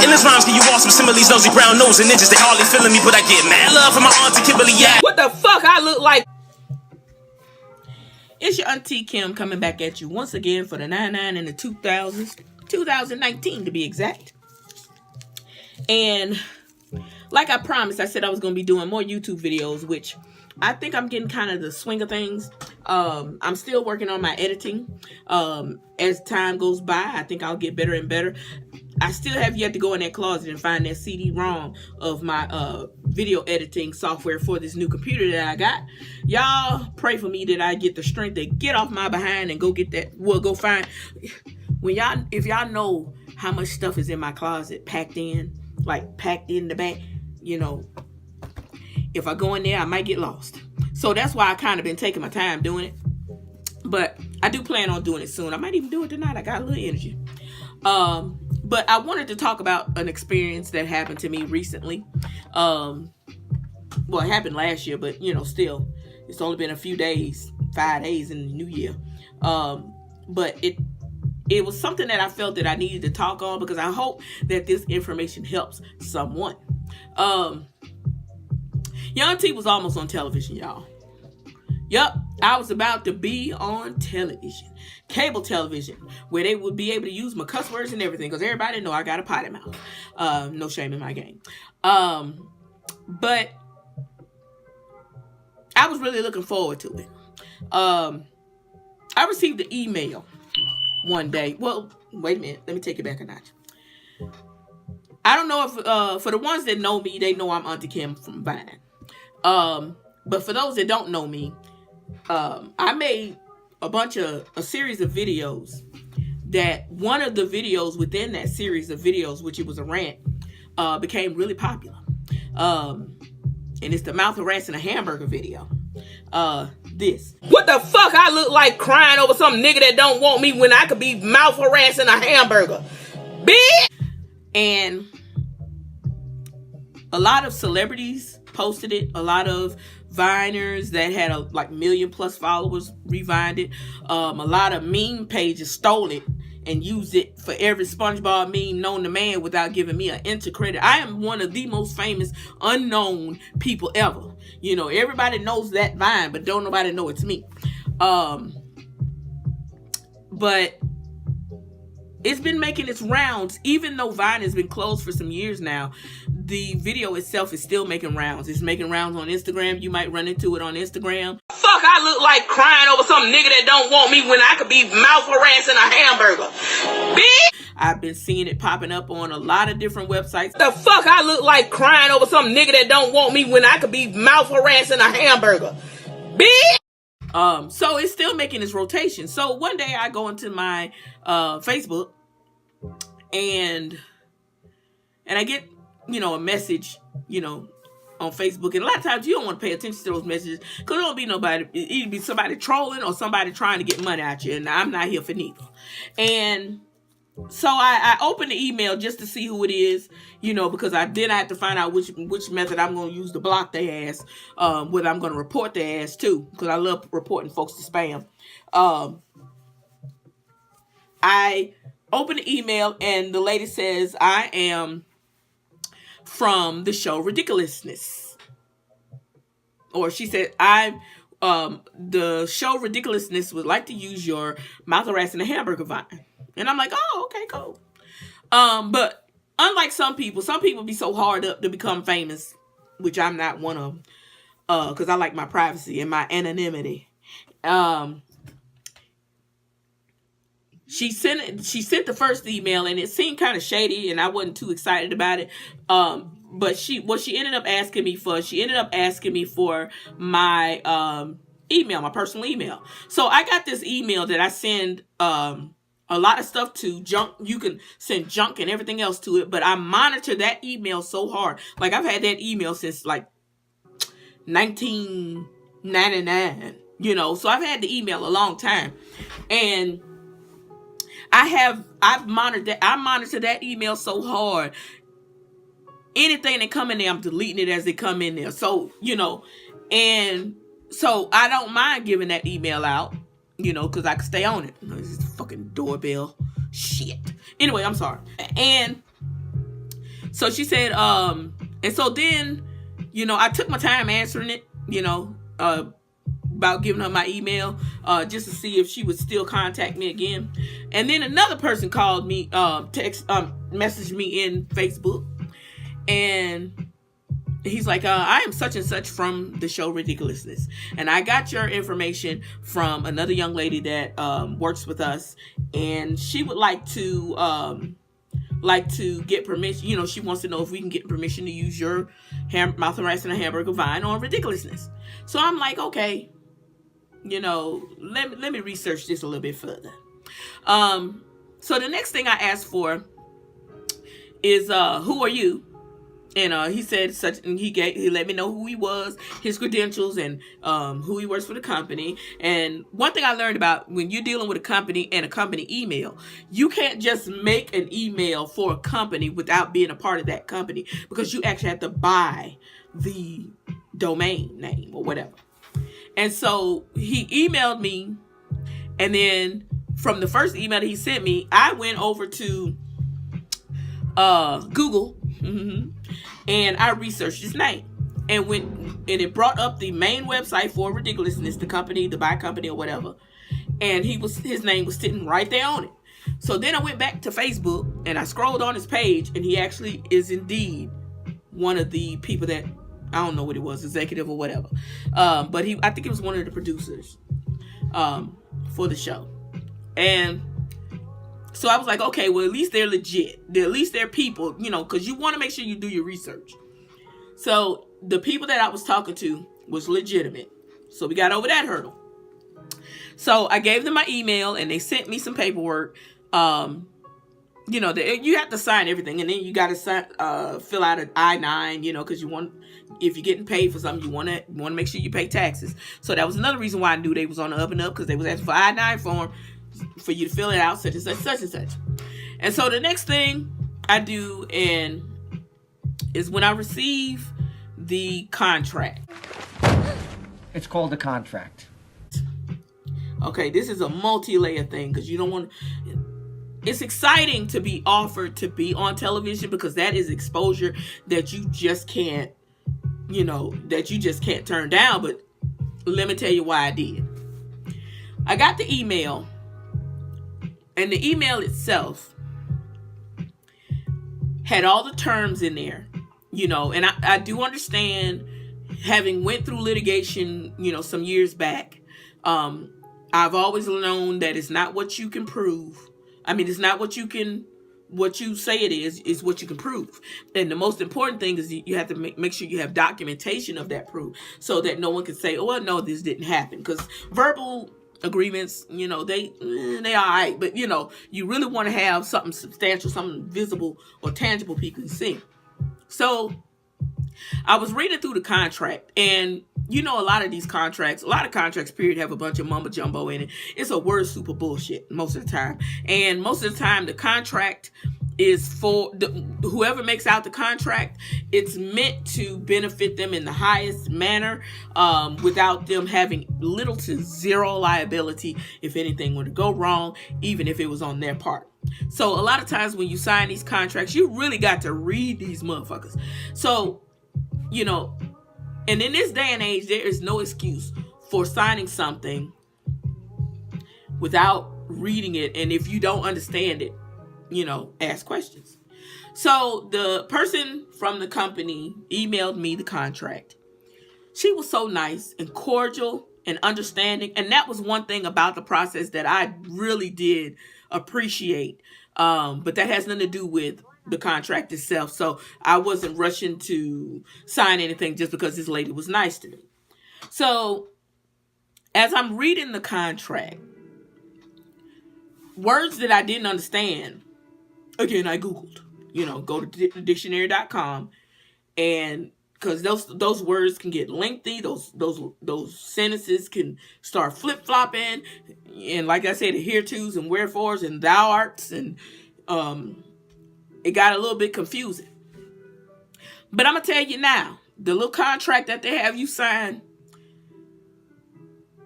In this rhymes, can you walk some similes, nosy brown nose and ninjas? They hardly feeling me, but I get mad love from my auntie Kimberly. Yeah. What the fuck I look like? It's your auntie Kim coming back at you once again for the 99 and the 2000s, 2019 to be exact. And like I promised, I said I was going to be doing more YouTube videos, which I think I'm getting kind of the swing of things. I'm still working on my editing. As time goes by, I think I'll get better and better. I still have yet to go in that closet and find that CD-ROM of my video editing software for this new computer that I got. Y'all pray for me that I get the strength to get off my behind and go get that. Well, go find. If y'all know how much stuff is in my closet, packed in the back, you know, if I go in there, I might get lost. So that's why I kind of been taking my time doing it. But I do plan on doing it soon. I might even do it tonight. I got a little energy. But I wanted to talk about an experience that happened to me recently. Well, it happened last year, but, you know, still, it's only been a few days, 5 days in the new year. But it was something that I felt that I needed to talk on because I hope that this information helps someone. Young T was almost on television, y'all. Yup, I was about to be on television. Cable television, where they would be able to use my cuss words and everything, because everybody know I got a potty mouth. No shame in my game. But I was really looking forward to it. I received an email one day. Well, wait a minute. Let me take it back a notch. I don't know if, for the ones that know me, they know I'm Auntie Kim from Vine. But for those that don't know me, I made a series of videos that one of the videos within that series of videos, which it was a rant, became really popular. And it's the mouth harassing a hamburger video. This. What the fuck I look like crying over some nigga that don't want me when I could be mouth harassing a hamburger? Bitch! And a lot of celebrities posted it. A lot of Viners that had like million plus followers revined it. A lot of meme pages stole it and used it for every SpongeBob meme known to man without giving me an inch of credit. I am one of the most famous unknown people ever. You know, everybody knows that Vine, but don't nobody know it's me. But it's been making its rounds, even though Vine has been closed for some years now. The video itself is still making rounds. It's making rounds on Instagram. You might run into it on Instagram. Fuck, I look like crying over some nigga that don't want me when I could be mouth harassing a hamburger. Bitch! I've been seeing it popping up on a lot of different websites. The fuck, I look like crying over some nigga that don't want me when I could be mouth harassing a hamburger. Bitch! So it's still making its rotation. So one day I go into my Facebook and I get, you know, a message, you know, on Facebook. And a lot of times you don't want to pay attention to those messages because there don't be nobody. It'd be somebody trolling or somebody trying to get money out you. And I'm not here for neither. And so I opened the email just to see who it is, you know, because I have to find out which method I'm going to use to block their ass, whether I'm going to report their ass too, because I love reporting folks to spam. I opened the email and the lady says, I am from the show Ridiculousness. Or she said, the show Ridiculousness would like to use your mouth harassing a hamburger Vine. And I'm like, oh, okay, cool. But unlike some people be so hard up to become famous, which I'm not one of them, because I like my privacy and my anonymity. She sent the first email and it seemed kind of shady and I wasn't too excited about it. But she ended up asking me for my email, my personal email. So I got this email that I send a lot of stuff to junk. You can send junk and everything else to it, but I monitor that email so hard. Like I've had that email since like 1999, you know, so I've had the email a long time. And I monitor that email so hard. Anything that come in there, I'm deleting it as they come in there. So, you know, and so I don't mind giving that email out, you know, because I can stay on it. This is fucking doorbell shit. Anyway, I'm sorry. And So she said, and so then, I took my time answering it, about giving her my email, just to see if she would still contact me again. And then another person called me, messaged me in Facebook, and he's like, I am such and such from the show Ridiculousness, and I got your information from another young lady that works with us, and she would like to get permission. She wants to know if we can get permission to use your mouth and rice and a hamburger vine on Ridiculousness. So I'm like, okay, let me research this a little bit further. So the next thing I asked for is, who are you? And he said such, and he let me know who he was, his credentials, and who he works for the company. And one thing I learned about when you're dealing with a company and a company email, you can't just make an email for a company without being a part of that company, because you actually have to buy the domain name or whatever. And so he emailed me, and then from the first email that he sent me, I went over to Google. And I researched his name, and it brought up the main website for Ridiculousness, the company, the buy company or whatever, and his name was sitting right there on it. So then I went back to Facebook and I scrolled on his page, and he actually is indeed one of the people that, I don't know what it was, executive or whatever, but I think it was one of the producers for the show. And so I was like, okay, well, at least they're legit. At least they're people, because you want to make sure you do your research. So the people that I was talking to was legitimate. So we got over that hurdle. So I gave them my email, and they sent me some paperwork. You have to sign everything, and then you got to fill out an I-9, because if you're getting paid for something, you want to make sure you pay taxes. So that was another reason why I knew they was on the up and up, because they was asking for I-9 form for you to fill it out, such and such, such and such. And so the next thing I do is when I receive the contract. It's called a contract. Okay, this is a multi-layer thing, because you don't want. It's exciting to be offered to be on television, because that is exposure that you just can't, turn down. But let me tell you why I did. I got the email. And the email itself had all the terms in there, and I do understand, having went through litigation, some years back. I've always known that it's not what you can prove. I mean, it's not what you say it is what you can prove. And the most important thing is you have to make sure you have documentation of that proof, so that no one can say, oh, well, no, this didn't happen. Because verbal agreements, they all right, but you really want to have something substantial, something visible or tangible people can see. So I was reading through the contract, and a lot of contracts period have a bunch of mumbo jumbo in it. It's a word super bullshit most of the time, and most of the time the contract is for whoever makes out the contract. It's meant to benefit them in the highest manner, without them having little to zero liability if anything were to go wrong, even if it was on their part. So a lot of times when you sign these contracts, you really got to read these motherfuckers. So, and in this day and age, there is no excuse for signing something without reading it. And if you don't understand it, ask questions. So the person from the company emailed me the contract. She was so nice and cordial and understanding. And that was one thing about the process that I really did appreciate. But that has nothing to do with the contract itself. So I wasn't rushing to sign anything just because this lady was nice to me. So as I'm reading the contract, words that I didn't understand, again, I Googled, go to dictionary.com, and because those words can get lengthy, those sentences can start flip-flopping, and like I said, the here-tos and wherefores and thou arts, and it got a little bit confusing. But I'm gonna tell you now, the little contract that they have you sign,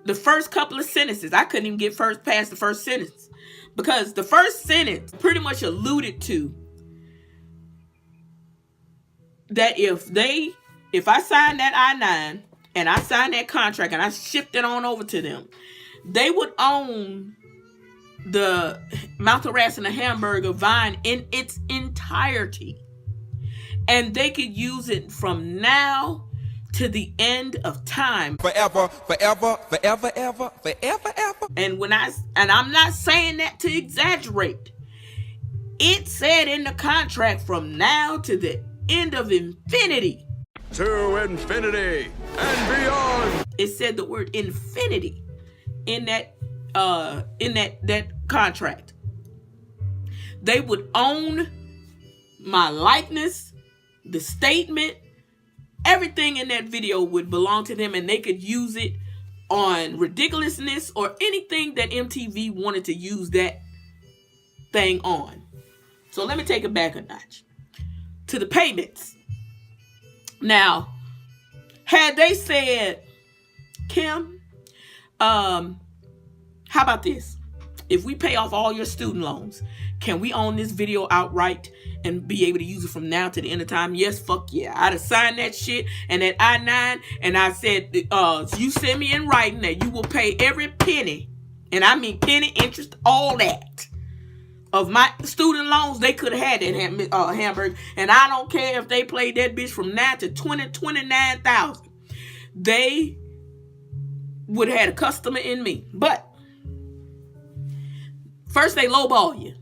the first couple of sentences, I couldn't even get past the first sentence, because the first sentence pretty much alluded to that if I sign that I-9 and I sign that contract and I shipped it on over to them, they would own the Mouth Harassing a Hamburger Vine in its entirety. And they could use it from now to the end of time. Forever, forever, forever, ever, forever, ever. And I'm not saying that to exaggerate. It said in the contract from now to the end of infinity. To infinity and beyond. It said the word infinity in that contract. They would own my likeness, the statement, everything in that video would belong to them, and they could use it on ridiculousness or anything that MTV wanted to use that thing on. So let me take it back a notch to the payments. Now, had they said, Kim, how about this? If we pay off all your student loans, can we own this video outright and be able to use it from now to the end of time? Yes, fuck yeah. I'd have signed that shit and that I-9, and I said, you send me in writing that you will pay every penny, and I mean penny, interest, all that, of my student loans. They could have had that hamburger, and I don't care if they played that bitch from now to 29,000. They would have had a customer in me. But first they lowball you,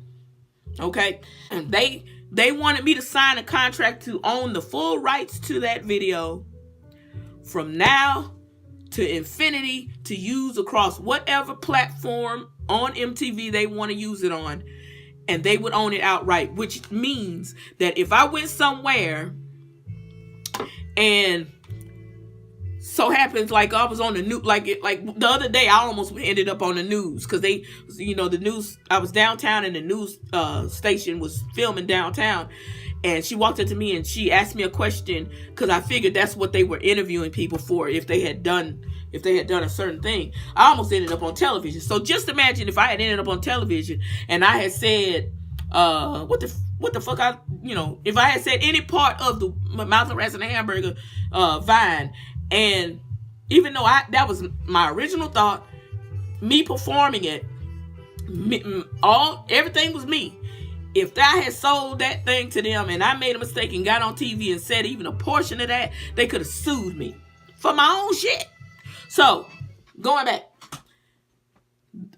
okay? And they wanted me to sign a contract to own the full rights to that video from now to infinity, to use across whatever platform on MTV they want to use it on. And they would own it outright, which means that if I went somewhere and so happens like I was on the news, like the other day I almost ended up on the news because they, the news, I was downtown and the news station was filming downtown, and she walked up to me and she asked me a question because I figured that's what they were interviewing people for if they had done a certain thing. I almost ended up on television. So just imagine if I had ended up on television and I had said, what the fuck if I had said any part of the Mouth Harassing a Hamburger Vine, and even though that was my original thought, me performing it, everything was me. If I had sold that thing to them and I made a mistake and got on TV and said even a portion of that, they could have sued me for my own shit. So, going back,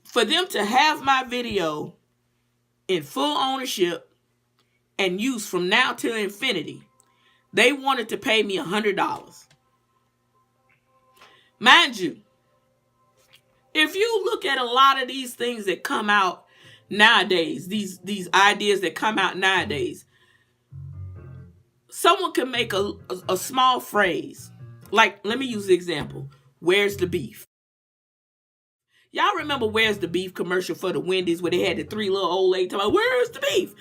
for them to have my video in full ownership and use from now till infinity, they wanted to pay me $100. Mind you, if you look at a lot of these things that come out nowadays, these ideas that come out nowadays, someone can make a small phrase. Like, let me use the example. Where's the beef? Y'all remember Where's the Beef commercial for the Wendy's where they had the three little old ladies talking about, where's the beef?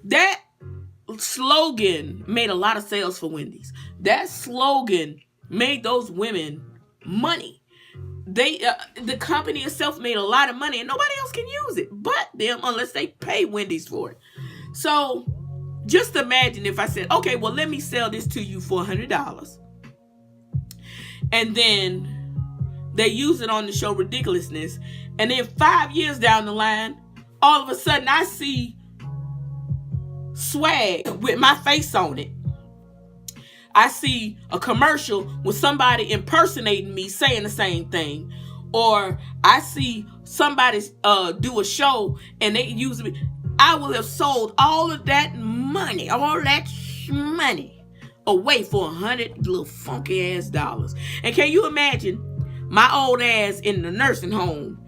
That slogan made a lot of sales for Wendy's. That slogan made those women money. The company itself made a lot of money and nobody else can use it but them unless they pay Wendy's for it. So just imagine if I said, okay, well, let me sell this to you for $100. And then they use it on the show Ridiculousness. And then 5 years down the line, all of a sudden I see swag with my face on it. I see a commercial with somebody impersonating me saying the same thing. Or I see somebody do a show and they use me. I will have sold all of that money, away for $100 little funky ass dollars. And can you imagine my old ass in the nursing home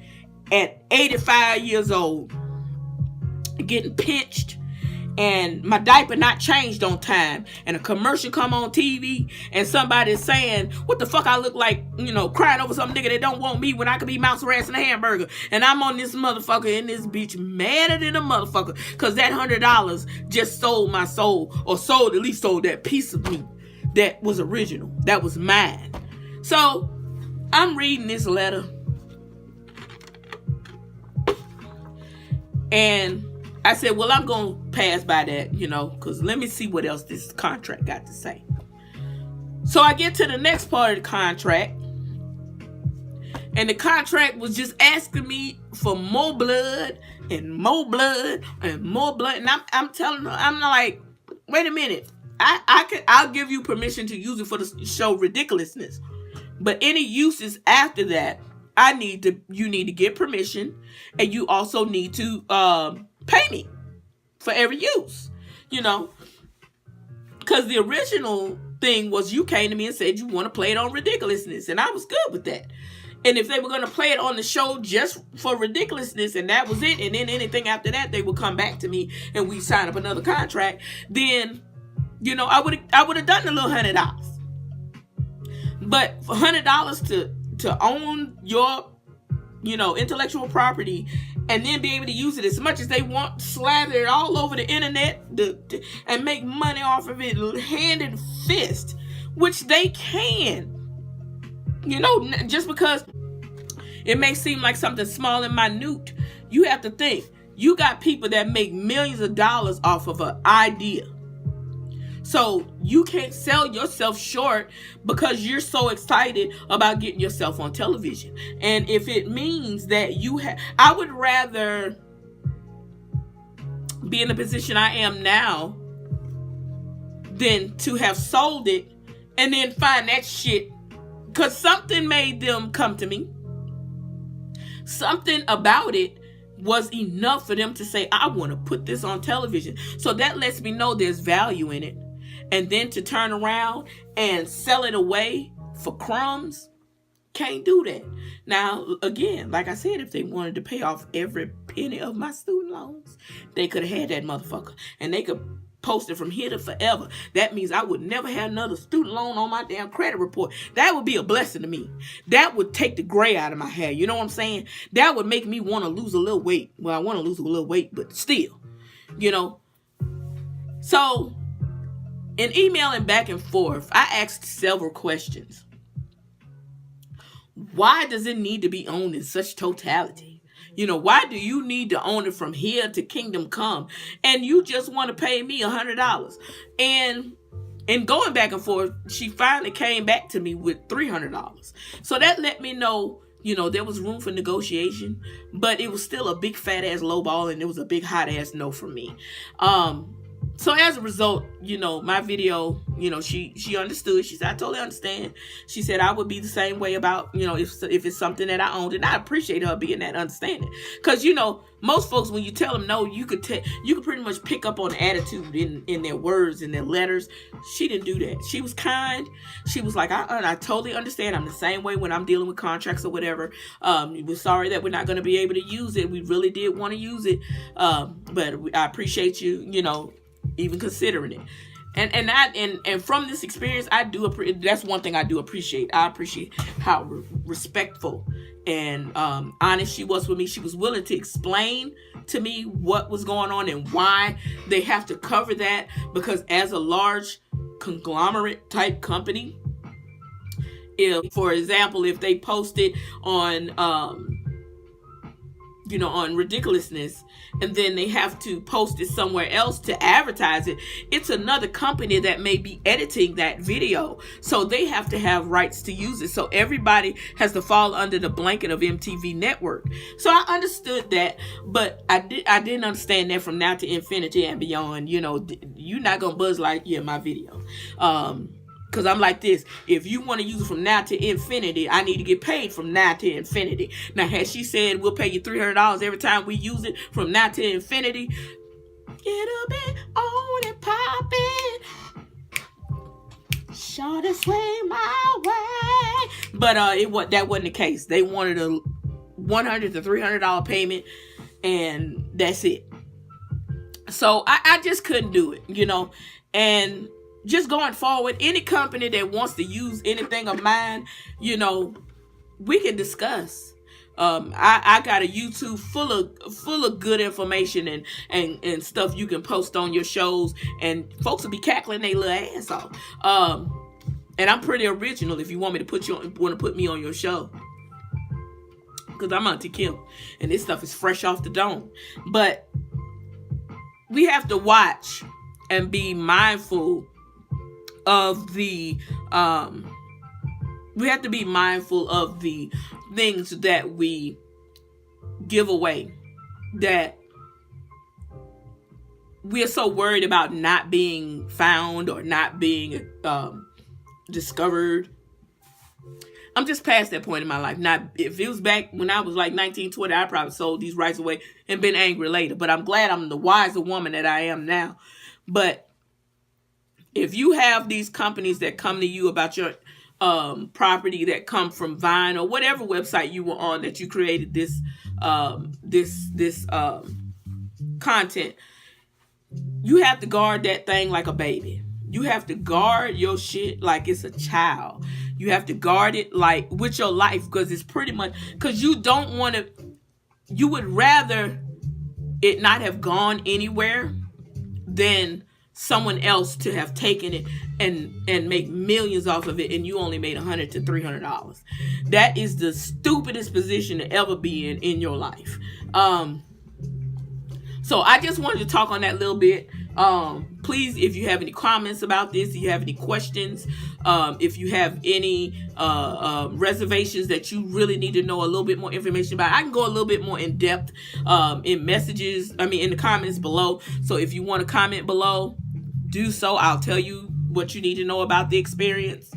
at 85 years old, getting pinched, and my diaper not changed on time, and a commercial come on TV, and somebody's saying, what the fuck I look like, crying over some nigga that don't want me when I could be Mouth Harassing a Hamburger, and I'm on this motherfucker in this bitch madder than a motherfucker, because that $100 just sold my soul, or at least sold that piece of me that was original, that was mine. So, I'm reading this letter, and I said, well, I'm going to pass by that, you know, because let me see what else this contract got to say. So I get to the next part of the contract, and the contract was just asking me for more blood and more blood and more blood. And I'm telling her, I'm like, wait a minute. I'll give you permission to use it for the show Ridiculousness. But any uses after that, you need to get permission, and you also need to pay me for every use, you know, because the original thing was you came to me and said you want to play it on Ridiculousness, and I was good with that. And if they were going to play it on the show just for Ridiculousness and that was it, and then anything after that, they would come back to me and we sign up another contract, then, you know, I would have done the little $100. But for $100 to own your, you know, intellectual property and then be able to use it as much as they want, slather it all over the internet and make money off of it hand and fist, which they can. You know, just because it may seem like something small and minute, you have to think. You got people that make millions of dollars off of an idea. So you can't sell yourself short because you're so excited about getting yourself on television. And if it means that I would rather be in the position I am now than to have sold it and then find that shit. Because something made them come to me. Something about it was enough for them to say, I want to put this on television. So that lets me know there's value in it. And then to turn around and sell it away for crumbs, can't do that. Now, again, like I said, if they wanted to pay off every penny of my student loans, they could have had that motherfucker. And they could post it from here to forever. That means I would never have another student loan on my damn credit report. That would be a blessing to me. That would take the gray out of my hair. You know what I'm saying? That would make me want to lose a little weight. Well, I want to lose a little weight, but still, you know. So, in emailing back and forth, I asked several questions. Why does it need to be owned in such totality? You know, why do you need to own it from here to kingdom come? And you just want to pay me $100. And in going back and forth, she finally came back to me with $300. So that let me know, you know, there was room for negotiation, but it was still a big fat ass lowball, and it was a big hot ass no from me. So as a result, you know, my video, you know, she understood. She said, I totally understand. She said, I would be the same way about, you know, if it's something that I owned. And I appreciate her being that understanding. Because, you know, most folks, when you tell them no, you could pretty much pick up on the attitude in their words and their letters. She didn't do that. She was kind. She was like, I totally understand. I'm the same way when I'm dealing with contracts or whatever. We're sorry that we're not going to be able to use it. We really did want to use it. But I appreciate you, you know, even considering it. And from this experience, that's one thing I do appreciate. I appreciate how respectful and honest she was with me. She was willing to explain to me what was going on and why they have to cover that, because as a large conglomerate type company, if, for example, if they posted on you know, on Ridiculousness, and then they have to post it somewhere else to advertise it, it's another company that may be editing that video, so they have to have rights to use it. So everybody has to fall under the blanket of MTV Network. So I understood that, but I didn't understand that from now to infinity and beyond. You know, you're not gonna Buzz Lightyear my video. Because I'm like this, if you want to use it from now to infinity, I need to get paid from now to infinity. Now, had she said, we'll pay you $300 every time we use it from now to infinity, it'll be on and popping. Shorty sway my way. But that wasn't the case. They wanted a $100 to $300 payment, and that's it. So I just couldn't do it, you know. And just going forward, any company that wants to use anything of mine, you know, we can discuss. I got a YouTube full of good information and stuff you can post on your shows, and folks will be cackling their little ass off. And I'm pretty original if you want me to put me on your show, because I'm Auntie Kim and this stuff is fresh off the dome. But we have to watch and be mindful of the we have to be mindful of the things that we give away, that we are so worried about not being found or not being discovered. I'm just past that point in my life. Now, if it was back when I was like 19, 20, I probably sold these rights away and been angry later. But I'm glad I'm the wiser woman that I am now. But if you have these companies that come to you about your property that come from Vine or whatever website you were on that you created this content, you have to guard that thing like a baby. You have to guard your shit like it's a child. You have to guard it like with your life, because it's pretty much, because you don't want to, you would rather it not have gone anywhere than someone else to have taken it and make millions off of it, and you only made $100 to $300. That is the stupidest position to ever be in your life. So I just wanted to talk on that a little bit. Please, if you have any comments about this, if you have any questions, if you have any reservations that you really need to know a little bit more information about, I can go a little bit more in depth in messages, in the comments below. So if you want to comment below, do so. I'll tell you what you need to know about the experience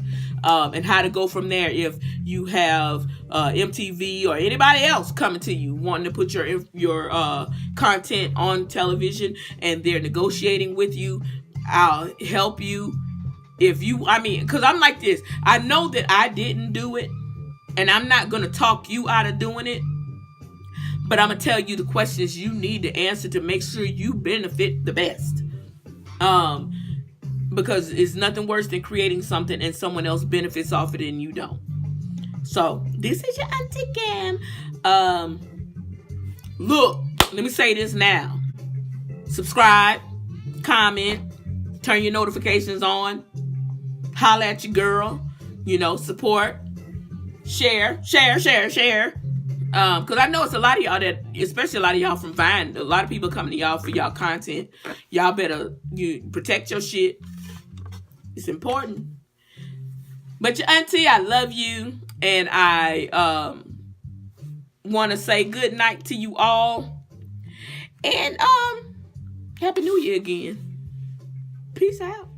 and how to go from there. If you have MTV or anybody else coming to you wanting to put your content on television and they're negotiating with you, I'll help you. If you, because I'm like this, I know that I didn't do it, and I'm not going to talk you out of doing it, but I'm going to tell you the questions you need to answer to make sure you benefit the best. Because it's nothing worse than creating something and someone else benefits off it and you don't. So this is your Auntie Cam. Look, let me say this now. Subscribe, comment, turn your notifications on, holla at your girl, support, share. Because I know it's a lot of y'all that, especially a lot of y'all from Vine, a lot of people coming to y'all for y'all content. Y'all better protect your shit. It's important. But your auntie, I love you. And I want to say good night to you all. And Happy New Year again. Peace out.